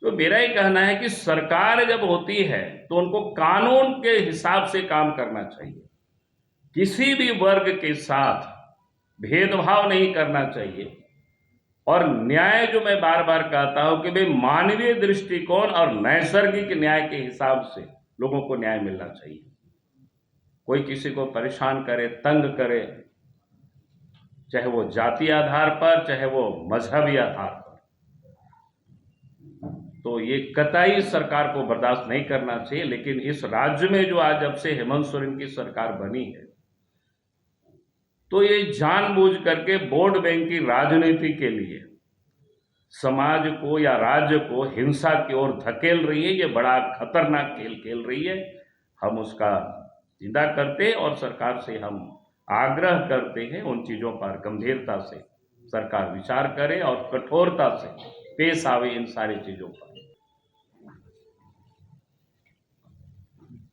तो मेरा ये कहना है कि सरकार जब होती है तो उनको कानून के हिसाब से काम करना चाहिए, किसी भी वर्ग के साथ भेदभाव नहीं करना चाहिए। और न्याय जो मैं बार बार कहता हूं कि भाई मानवीय दृष्टिकोण और नैसर्गिक न्याय के हिसाब से लोगों को न्याय मिलना चाहिए। कोई किसी को परेशान करे, तंग करे, चाहे वो जाति आधार पर, चाहे वो मजहबी आधार पर, तो ये कतई सरकार को बर्दाश्त नहीं करना चाहिए। लेकिन इस राज्य में जो आज जब से हेमंत सोरेन की सरकार बनी है, तो ये जानबूझ करके वोट बैंक की राजनीति के लिए समाज को या राज्य को हिंसा की ओर धकेल रही है। ये बड़ा खतरनाक खेल खेल रही है। हम उसका निंदा करते हैं और सरकार से हम आग्रह करते हैं उन चीज़ों पर गंभीरता से सरकार विचार करे और कठोरता से पेश आवे इन सारी चीज़ों पर।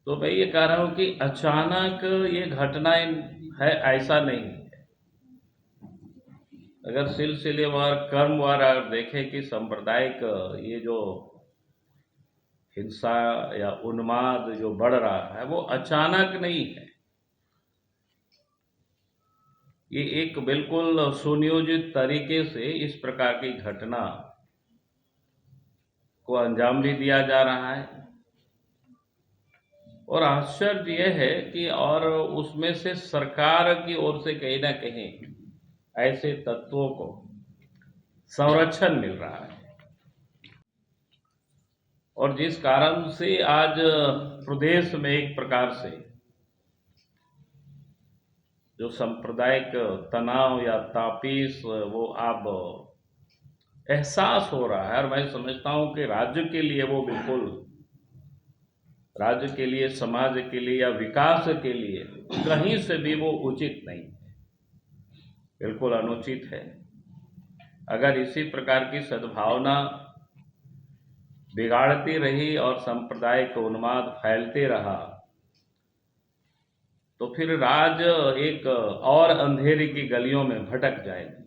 तो मैं ये कह रहा हूँ कि अचानक ये घटनाएं है, ऐसा नहीं है। अगर सिलसिलेवार क्रमवार अगर देखें कि सांप्रदायिक ये जो हिंसा या उन्माद जो बढ़ रहा है वो अचानक नहीं है। ये एक बिल्कुल सुनियोजित तरीके से इस प्रकार की घटना को अंजाम भी दिया जा रहा है। और आश्चर्य यह है कि और उसमें से सरकार की ओर से कहीं ना कहीं ऐसे तत्वों को संरक्षण मिल रहा है। और जिस कारण से आज प्रदेश में एक प्रकार से जो सांप्रदायिक तनाव या तापीस वो अब एहसास हो रहा है। और मैं समझता हूं कि राज्य के लिए वो बिल्कुल, राज्य के लिए, समाज के लिए या विकास के लिए कहीं से भी वो उचित नहीं है, बिल्कुल अनुचित है। अगर इसी प्रकार की सद्भावना बिगाड़ती रही और सांप्रदायिक उन्माद फैलते रहा तो फिर राज्य एक और अंधेरे की गलियों में भटक जाएगा।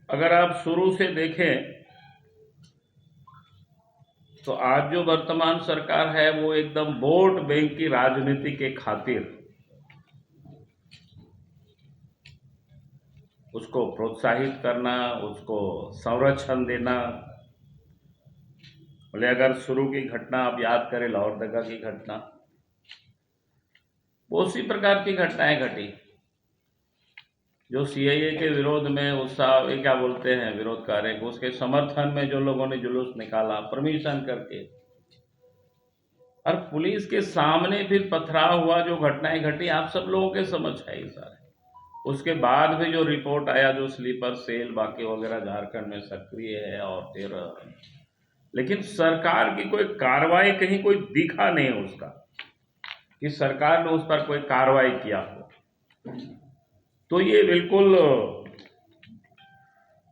अगर आप शुरू से देखें तो आज जो वर्तमान सरकार है वो एकदम वोट बैंक की राजनीति के खातिर उसको प्रोत्साहित करना, उसको संरक्षण देना। बोले अगर शुरू की घटना आप याद करें, लाहौर दंगा की घटना, वो उसी प्रकार की घटनाएं घटी जो सीएए के विरोध में उत्साह क्या बोलते हैं विरोध कर रहे, उसके समर्थन में जो लोगों ने जुलूस निकाला परमिशन करके, और पुलिस के सामने फिर पथराव हुआ, जो घटनाएं घटी आप सब लोगों के समझ है ये सारे। उसके बाद भी जो रिपोर्ट आया, जो स्लीपर सेल बाकी वगैरह झारखंड में सक्रिय है, और फिर लेकिन सरकार की कोई कार्रवाई कहीं कोई दिखा नहीं उसका कि सरकार ने उस पर कोई कार्रवाई किया हो। तो ये बिल्कुल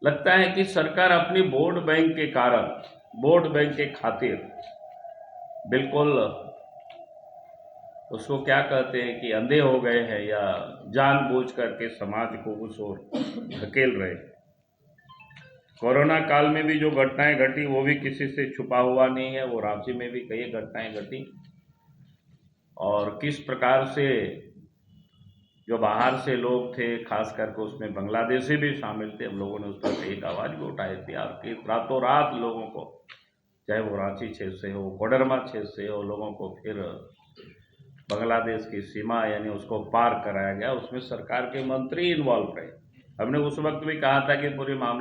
लगता है कि सरकार अपनी वोट बैंक के कारण, वोट बैंक के खातिर बिल्कुल उसको क्या कहते हैं कि अंधे हो गए हैं या जानबूझ करके समाज को उस ओर धकेल रहे हैं। कोरोना काल में भी जो घटनाएं घटी वो भी किसी से छुपा हुआ नहीं है। वो रांची में भी कई घटनाएं घटी और किस प्रकार से जो बाहर से लोग थे, खास करके उसमें बांग्लादेशी भी शामिल थे, हम लोगों ने उस पर एक आवाज़ भी उठाई थी। और कि रातों रात लोगों को, चाहे वो रांची क्षेत्र से हो, कोडरमा क्षेत्र से हो, लोगों को फिर बांग्लादेश की सीमा यानी उसको पार कराया गया। उसमें सरकार के मंत्री इन्वॉल्व रहे। हमने उस वक्त भी कहा था कि पूरे मामले